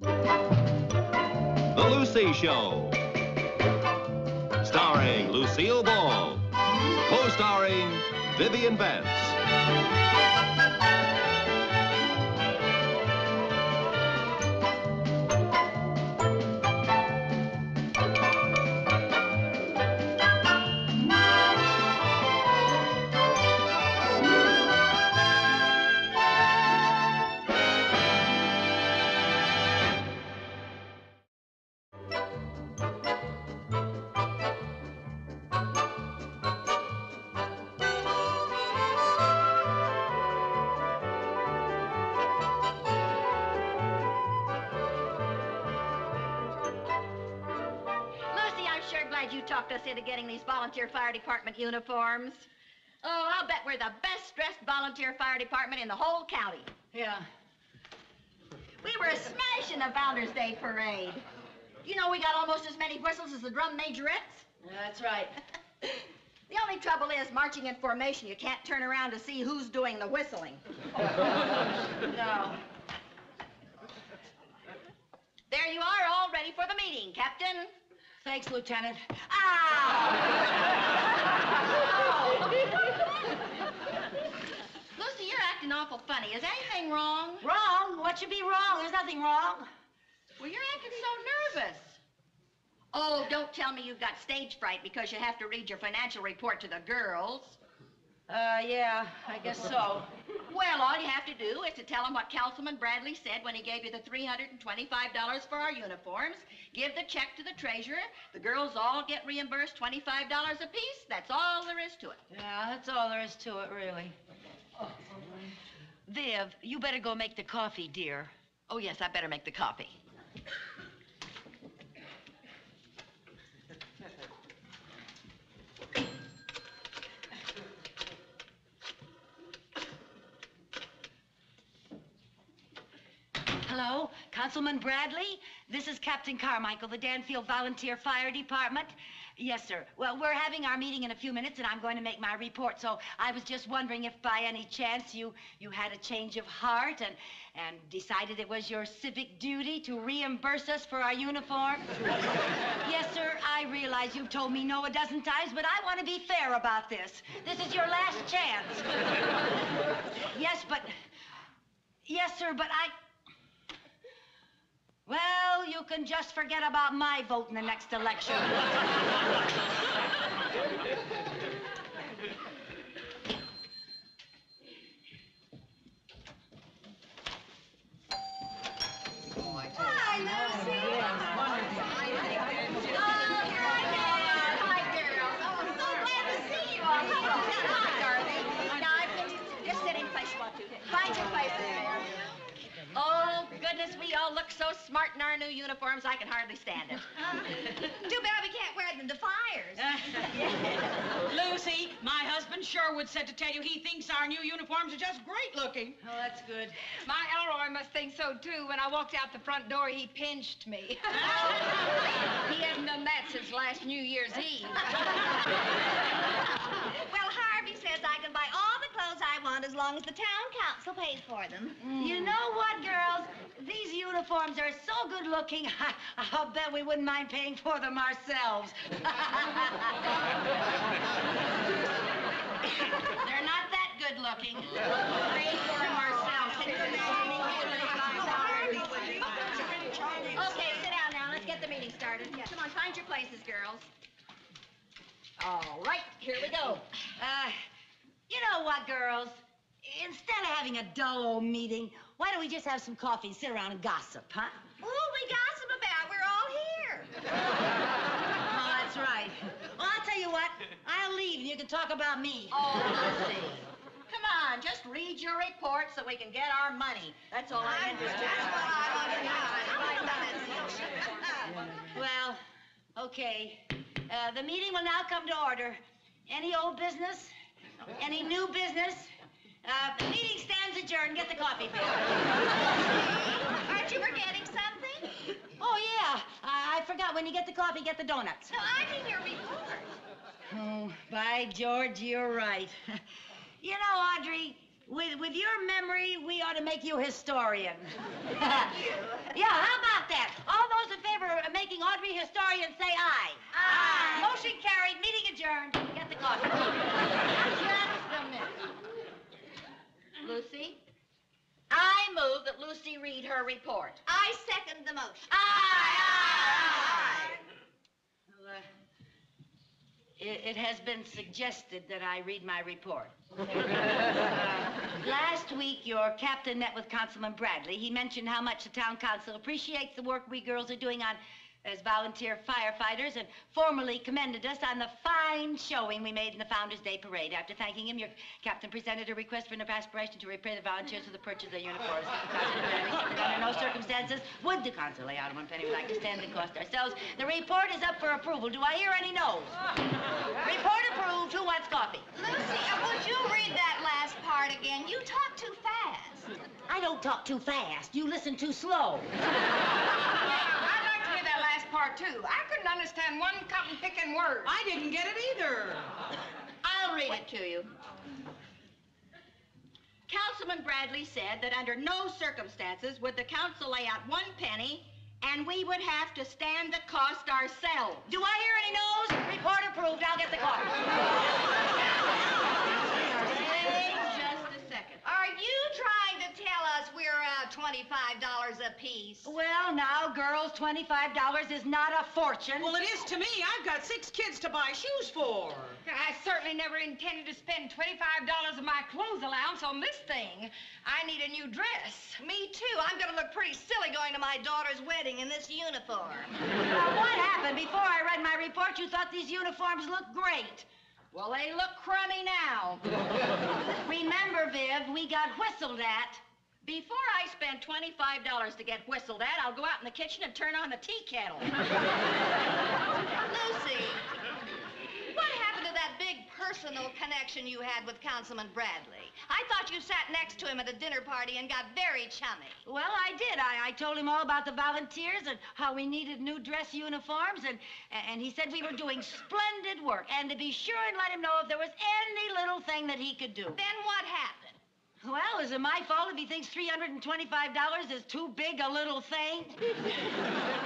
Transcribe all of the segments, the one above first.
The Lucy Show. Starring Lucille Ball. Co-starring Vivian Vance. You talked us into getting these volunteer fire department uniforms. Oh, I'll bet we're the best-dressed volunteer fire department in the whole county. Yeah. We were a smash in the Founders Day parade. You know, we got almost as many whistles as the drum majorettes. Yeah, that's right. The only trouble is, marching in formation, you can't turn around to see who's doing the whistling. No. There you are, all ready for the meeting, Captain. Thanks, Lieutenant. Ow! Lucy, you're acting awful funny. Is anything wrong? Wrong? What should be wrong? There's nothing wrong. Well, you're acting so nervous. Oh, don't tell me you've got stage fright because you have to read your financial report to the girls. Yeah, I guess so. Well, all you have to do is to tell them what Councilman Bradley said when he gave you the $325 for our uniforms. Give the check to the treasurer. The girls all get reimbursed $25 apiece. That's all there is to it. Yeah, that's all there is to it, really. Viv, you better go make the coffee, dear. Oh, yes, I better make the coffee. Hello, Councilman Bradley? This is Captain Carmichael, the Danfield Volunteer Fire Department. Yes, sir. Well, we're having our meeting in a few minutes, and I'm going to make my report. So I was just wondering if by any chance you had a change of heart and decided it was your civic duty to reimburse us for our uniform. Yes, sir, I realize you've told me no a dozen times, but I want to be fair about this. This is your last chance. Yes, sir, but Well, you can just forget about my vote in the next election. Hi, Lucy. Hi, girls. Oh, I'm so glad to see you all. Hi, darling. Now, just sit in place you want to. Find your places there. Oh, goodness, we all look so smart in our new uniforms, I can hardly stand it. Too bad we can't wear them to fires. Lucy, my husband Sherwood said to tell you he thinks our new uniforms are just great looking. Oh, that's good. My Elroy must think so, too. When I walked out the front door, he pinched me. He hasn't done that since last New Year's Eve. Well, Harvey says I can buy all the clothes I want as long as the town council pays for them. You know what, girls? These uniforms are so good looking, I'll bet we wouldn't mind paying for them ourselves. They're not that good looking. Pay for them ourselves. Okay, sit down now. Let's get the meeting started. Come on, find your places, girls. All right, here we go. You know what, girls? Instead of having a dull old meeting, why don't we just have some coffee and sit around and gossip, huh? What will we gossip about? We're all here. Oh, that's right. Well, I'll tell you what. I'll leave and you can talk about me. Oh, Lucy. Come on, just read your report so we can get our money. That's all I'm interested in. That's what I want to know. Well, okay. The meeting will now come to order. Any old business? Any new business? The meeting stands adjourned. Get the coffee, Bill. Aren't you forgetting something? Oh, yeah. I forgot. When you get the coffee, get the donuts. No, I mean your report. Oh, by George, you're right. You know, Audrey, with your memory, we ought to make you historian. Yeah, how about that? All those in favor of making Audrey historian say aye. Aye. Motion carried, meeting adjourned. Get the coffee. Just a minute. Lucy, I move that Lucy read her report. I second the motion. Aye. Well, it has been suggested that I read my report. Last week, your captain met with Councilman Bradley. He mentioned how much the town council appreciates the work we girls are doing as volunteer firefighters and formally commended us on the fine showing we made in the Founders' Day Parade. After thanking him, your captain presented a request for an aspiration to repay the volunteers for the purchase of their uniforms. Under no circumstances would the council lay out 1 penny. We'd like to stand the cost ourselves. The report is up for approval. Do I hear any no's? Report approved. Who wants coffee? Lucy, would you read that last part again? You talk too fast. I don't talk too fast. You listen too slow. I'd like to hear that last part, too. I couldn't understand one cotton-picking word. I didn't get it either. I'll read it to you. Councilman Bradley said that under no circumstances would the council lay out 1 penny, and we would have to stand the cost ourselves. Do I hear any no's? Report approved. I'll get the coffee. Wait just a second. Are you trying to tell us we're $25 apiece? Well, now, girls, $25 is not a fortune. Well, it is to me. I've got 6 kids to buy shoes for. I certainly never intended to spend $25 of my clothes allowance on this thing. I need a new dress. Me too. I'm going to look pretty silly going to my daughter's wedding in this uniform. What happened? Before I read my report, you thought these uniforms looked great. Well, they look crummy now. Remember, Viv, we got whistled at. Before I spend $25 to get whistled at, I'll go out in the kitchen and turn on the tea kettle. Lucy, what happened to that big personal connection you had with Councilman Bradley? I thought you sat next to him at a dinner party and got very chummy. Well, I did. I told him all about the volunteers and how we needed new dress uniforms, and he said we were doing splendid work, and to be sure and let him know if there was any little thing that he could do. Then what happened? Well, is it my fault if he thinks $325 is too big a little thing?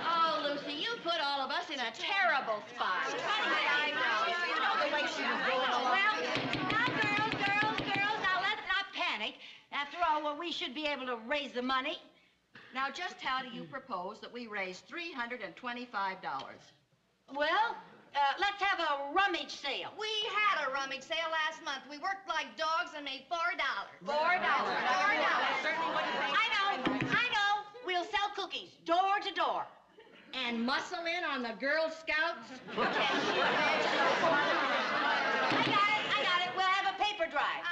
Oh, Lucy, you put all of us in a terrible spot. I know. You know the way she was going along. Well, now, girls, now let's not panic. After all, well, we should be able to raise the money. Now, just how do you propose that we raise $325? Well, let's have a rummage sale. We had a rummage sale last month. We worked like dogs and made $4. $4. I know. We'll sell cookies door to door. And muscle in on the Girl Scouts? I got it. We'll have a paper drive. A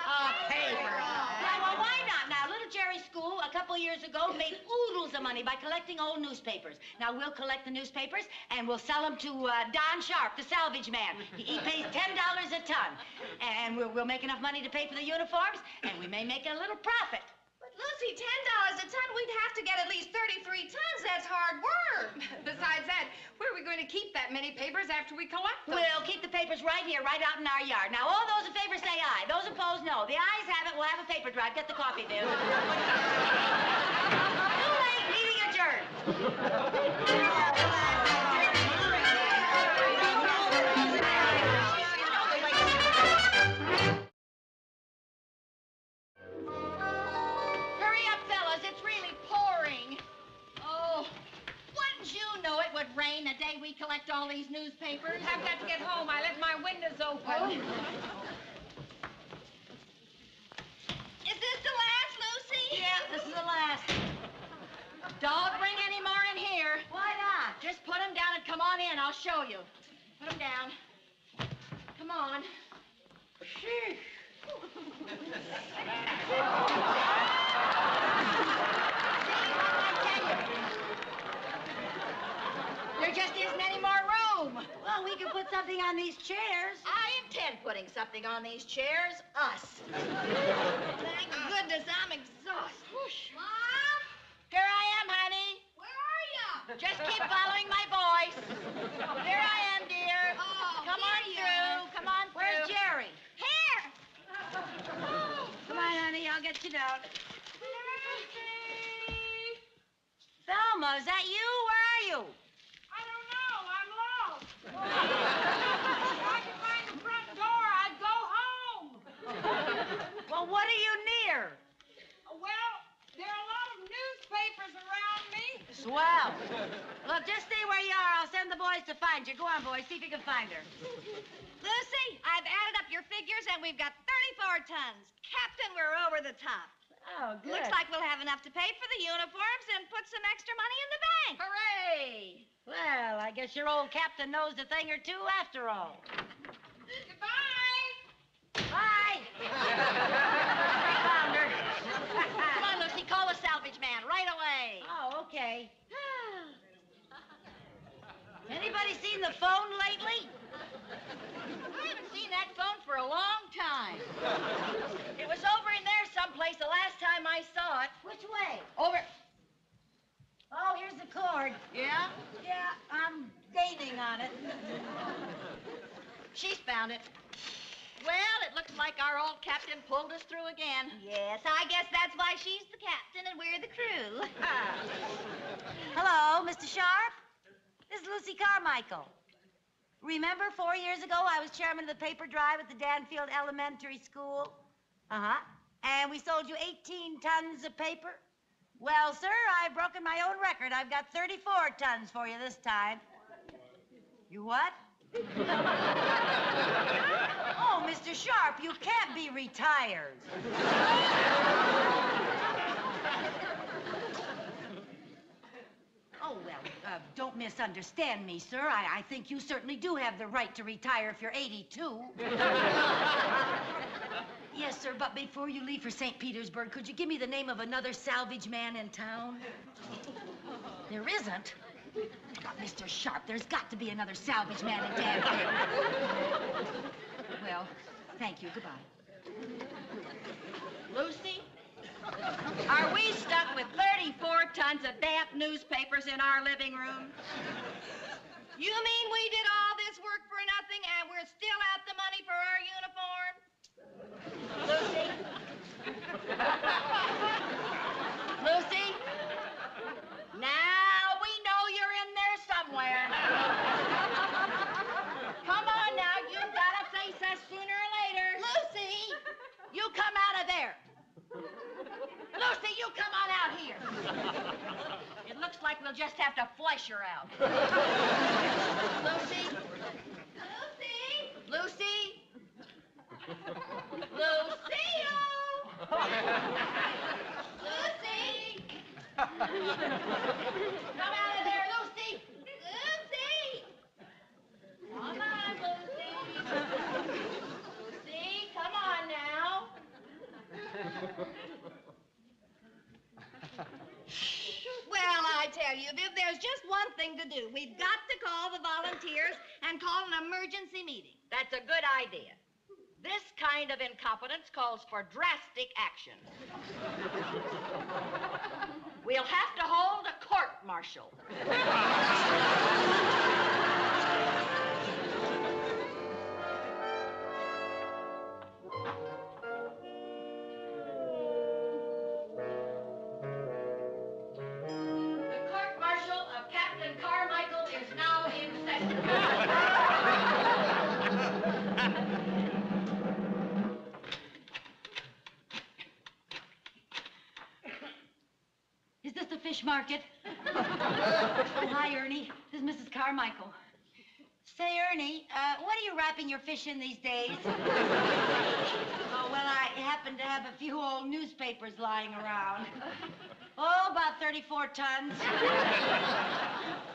paper. Yeah, well, why not? Now, Little Jerry's school, a couple years ago, made oodles of money by collecting old newspapers. Now, we'll collect the newspapers, and we'll sell them to Don Sharp, the salvage man. He pays $10 a ton. And we'll make enough money to pay for the uniforms, and we may make a little profit. But, Lucy, $10 a ton, we'd have to get at least 33 tons. That's hard work. Besides that, where are we going to keep that many papers after we collect them? We'll keep the papers right here, right out in our yard. Now, all those in favor say aye. Those opposed, no. The ayes have it. We'll have a paper drive. Get the coffee, Viv. Too late. Meeting adjourned. Hurry up, fellas. It's really pouring. Oh, wouldn't you know it would rain the day we collect all these newspapers? I've got to get home. I left my windows open. Is this the last, Lucy? Yeah, this is the last. Don't bring any more in here. Why not? Just put them down and come on in. I'll show you. Put them down. Come on. There just isn't any more room. Well, we can put something on these chairs. I intend putting something on these chairs. Us. Thank goodness I'm exhausted. Mom? Here I am, honey. Where are you? Just keep following my voice. Here I am, dear. Oh, Come on here you are. through. Come on through. Where's Jerry? Here. Come on, honey. I'll get you down. Thelma. Alma, is that you? Where are you? I don't know. I'm lost. If I could find the front door, I'd go home. Well, what are you near? Well, there are a lot of newspapers around me. Swell. Look, just stay where you are. I'll send the boys to find you. Go on, boys. See if you can find her. Lucy, I've added up your figures, and we've got 34 tons. Captain, we're over the top. Oh, good. Looks like we'll have enough to pay for the uniforms and put some extra money in the bank. Hooray! Well, I guess your old captain knows a thing or two after all. Goodbye. Bye! Found her. Come on, Lucy, call the salvage man right away. Oh, okay. Anybody seen the phone lately? I haven't seen that phone for a long time. It was over in there someplace the last time I saw it. Which way? Over. Oh, here's the cord. Yeah? Yeah, I'm gaining on it. She's found it. Well, it looks like our old captain pulled us through again. Yes, I guess that's why she's the captain and we're the crew. Hello, Mr. Sharp. This is Lucy Carmichael. Remember 4 years ago I was chairman of the paper drive at the Danfield Elementary School? Uh-huh. And we sold you 18 tons of paper? Well, sir, I've broken my own record. I've got 34 tons for you this time. You what? Oh, Mr. Sharp, you can't be retired. Oh, well, don't misunderstand me, sir. I think you certainly do have the right to retire if you're 82. Yes, sir, but before you leave for St. Petersburg, could you give me the name of another salvage man in town? There isn't. But, Mr. Sharp, there's got to be another salvage man in Danfield. Well, thank you. Goodbye. Lucy, are we stuck with 34 tons of damp newspapers in our living room? You mean we did all this work for nothing and we're still out the money for our uniforms? Lucy? Lucy? Now we know you're in there somewhere. Come on now, you've got to face us sooner or later. Lucy! You come out of there. Lucy, you come on out here. It looks like we'll just have to flush her out. Lucy? Lucy! Lucy? Lucille! Lucy! Come out of there, Lucy! Lucy! Come on, Lucy. Lucy, come on now. Well, I tell you, Viv, there's just one thing to do. We've got to call the volunteers and call an emergency meeting. That's a good idea. This kind of incompetence calls for drastic action. We'll have to hold a court-martial. The court-martial of Captain Carmichael is now in session. Is this the fish market? Oh, hi, Ernie. This is Mrs. Carmichael. Say, Ernie, what are you wrapping your fish in these days? Oh, well, I happen to have a few old newspapers lying around. Oh, about 34 tons.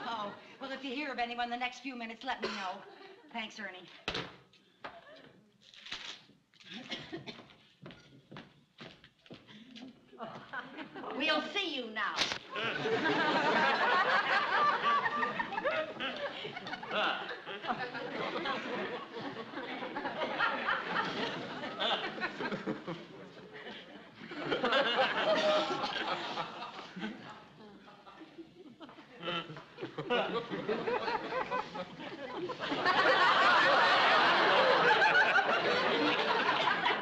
Oh, well, if you hear of anyone in the next few minutes, let me know. Thanks, Ernie. We'll see you now.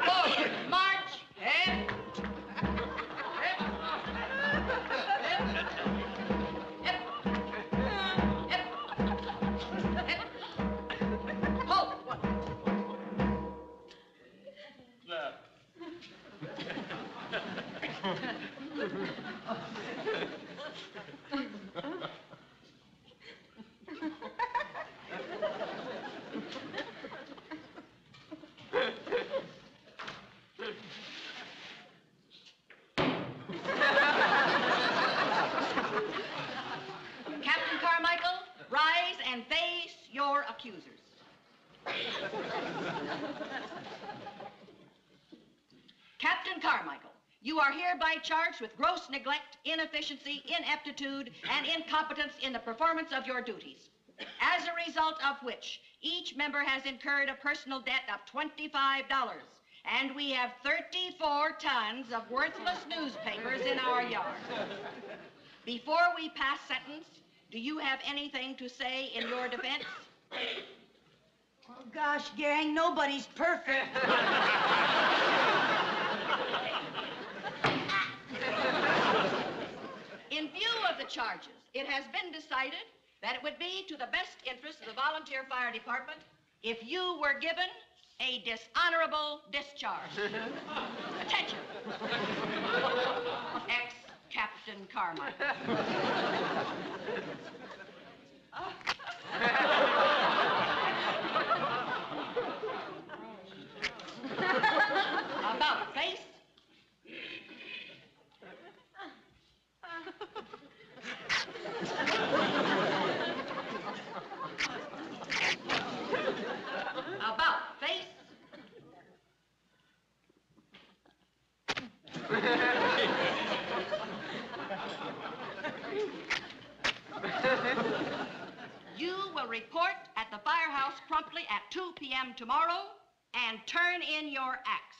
Forward, march, head. accusers. Captain Carmichael, you are hereby charged with gross neglect, inefficiency, ineptitude, and incompetence in the performance of your duties. As a result of which, each member has incurred a personal debt of $25, and we have 34 tons of worthless newspapers in our yard. Before we pass sentence, do you have anything to say in your defense? Oh, gosh, gang, nobody's perfect. In view of the charges, it has been decided that it would be to the best interest of the volunteer fire department if you were given a dishonorable discharge. Attention. Ex-Captain Carmichael. About face. About face. You will report at the firehouse promptly at 2 p.m. tomorrow and turn in your axe.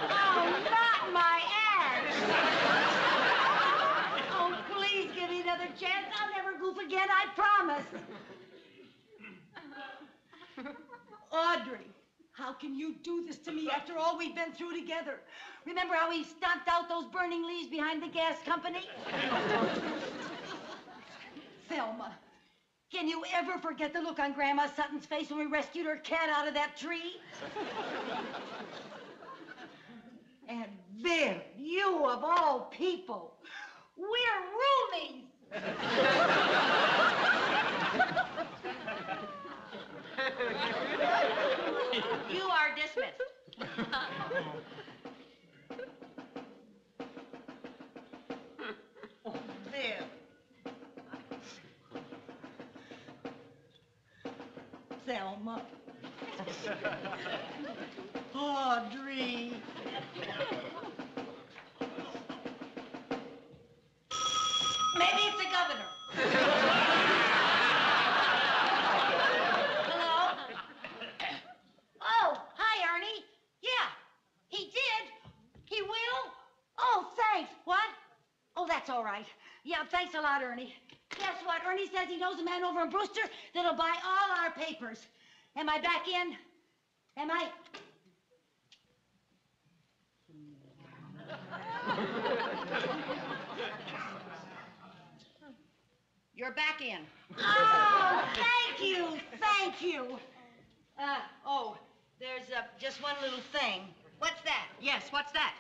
Oh, not my ass! Oh, please give me another chance. I'll never goof again, I promise. Audrey, how can you do this to me after all we've been through together? Remember how we stomped out those burning leaves behind the gas company? Thelma, can you ever forget the look on Grandma Sutton's face when we rescued her cat out of that tree? And Viv, you of all people, we're roomies. You are dismissed. Viv. Thelma. Audrey. Maybe it's the governor. Hello? Oh, hi, Ernie. Yeah, he did. He will? Oh, thanks. What? Oh, that's all right. Yeah, thanks a lot, Ernie. Guess what? Ernie says he knows a man over in Brewster that'll buy all our papers. Am I back in? Am I? You're back in. Oh, thank you. Thank you. There's just one little thing. What's that? Yes, what's that?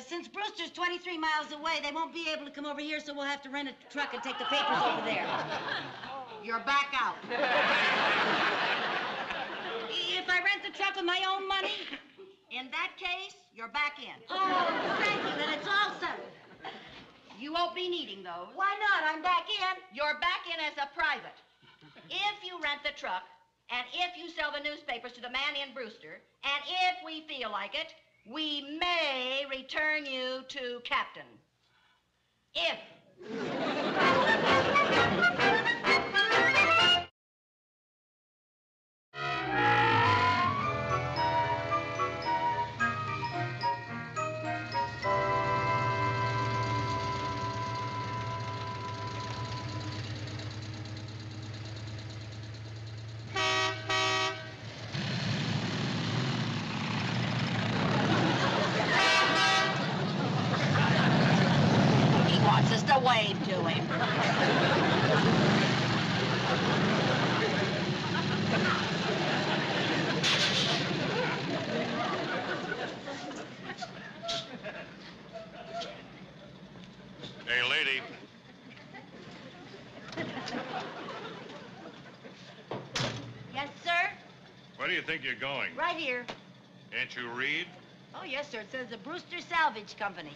Since Brewster's 23 miles away, they won't be able to come over here, so we'll have to rent a truck and take the papers over there. You're back out. If I rent the truck with my own money? In that case, you're back in. Oh, thank you. Then it's all settled. You won't be needing those. Why not? I'm back in. You're back in as a private. If you rent the truck, and if you sell the newspapers to the man in Brewster, and if we feel like it, we may return you to captain. If. Just a wave to him. Hey, lady. Yes, sir? Where do you think you're going? Right here. Can't you read? Oh, yes, sir. It says the Brewster Salvage Company.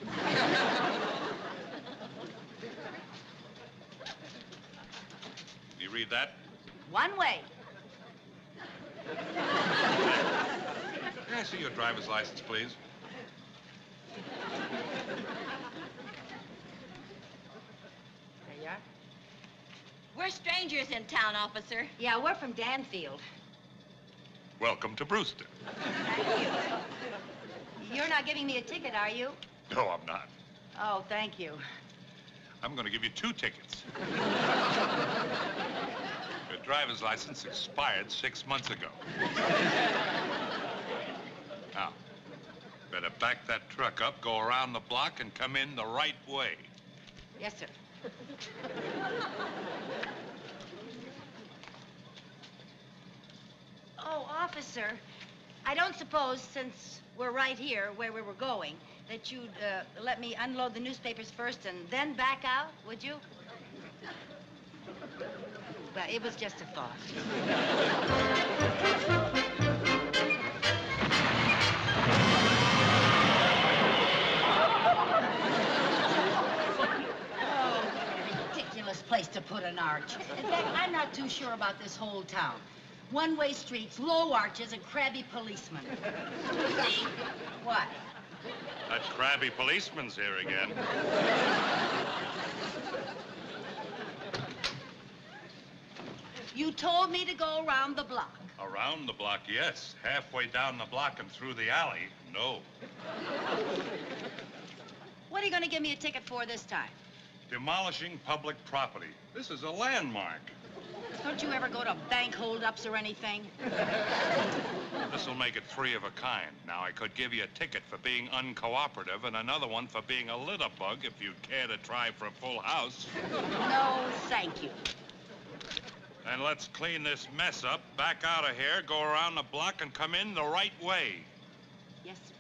You read that? One way. May I see your driver's license, please? There you are. We're strangers in town, officer. Yeah, we're from Danfield. Welcome to Brewster. Thank you. You're not giving me a ticket, are you? No, I'm not. Oh, thank you. I'm going to give you 2 tickets. Your driver's license expired 6 months ago. Now, better back that truck up, go around the block, and come in the right way. Yes, sir. Oh, officer, I don't suppose, since we're right here where we were going, that you'd let me unload the newspapers first and then back out, would you? Well, it was just a thought. Ridiculous place to put an arch. In fact, I'm not too sure about this whole town. One-way streets, low arches, and crabby policemen. What? That crabby policeman's here again. You told me to go around the block. Around the block, yes. Halfway down the block and through the alley, no. What are you going to give me a ticket for this time? Demolishing public property. This is a landmark. Don't you ever go to bank holdups or anything? This'll make it 3 of a kind. Now, I could give you a ticket for being uncooperative and another one for being a litterbug if you'd care to try for a full house. No, thank you. And let's clean this mess up, back out of here, go around the block, and come in the right way. Yes, sir.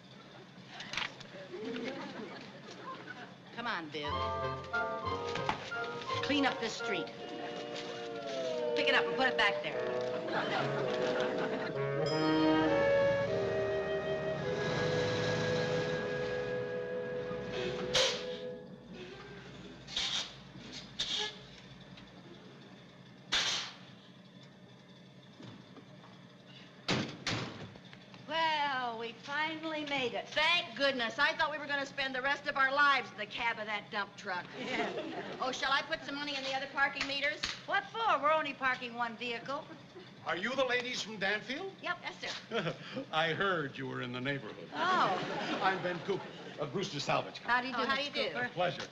Come on, Viv. Clean up this street. Pick it up and put it back there. Well, we finally made it. Thank goodness. I thought we were going to spend the rest of our lives in the cab of that dump truck. Yeah. Oh, shall I put some money in the other parking meters? What for? We're only parking one vehicle. Are you the ladies from Danfield? Yep. Yes, sir. I heard you were in the neighborhood. Oh. I'm Ben Cooper of Brewster Salvage Company. How do you do, How do Mr. you do? Cooper? Pleasure.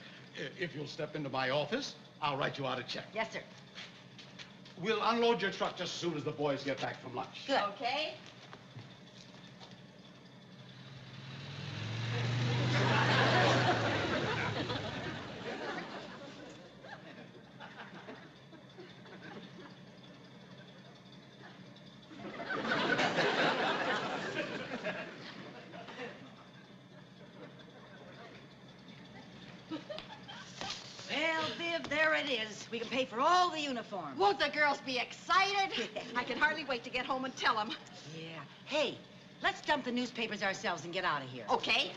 If you'll step into my office, I'll write you out a check. Yes, sir. We'll unload your truck just as soon as the boys get back from lunch. Good. Okay. Well, Viv, there it is. We can pay for all the uniforms. Won't the girls be excited? I can hardly wait to get home and tell them. Yeah. Hey, let's dump the newspapers ourselves and get out of here. Okay.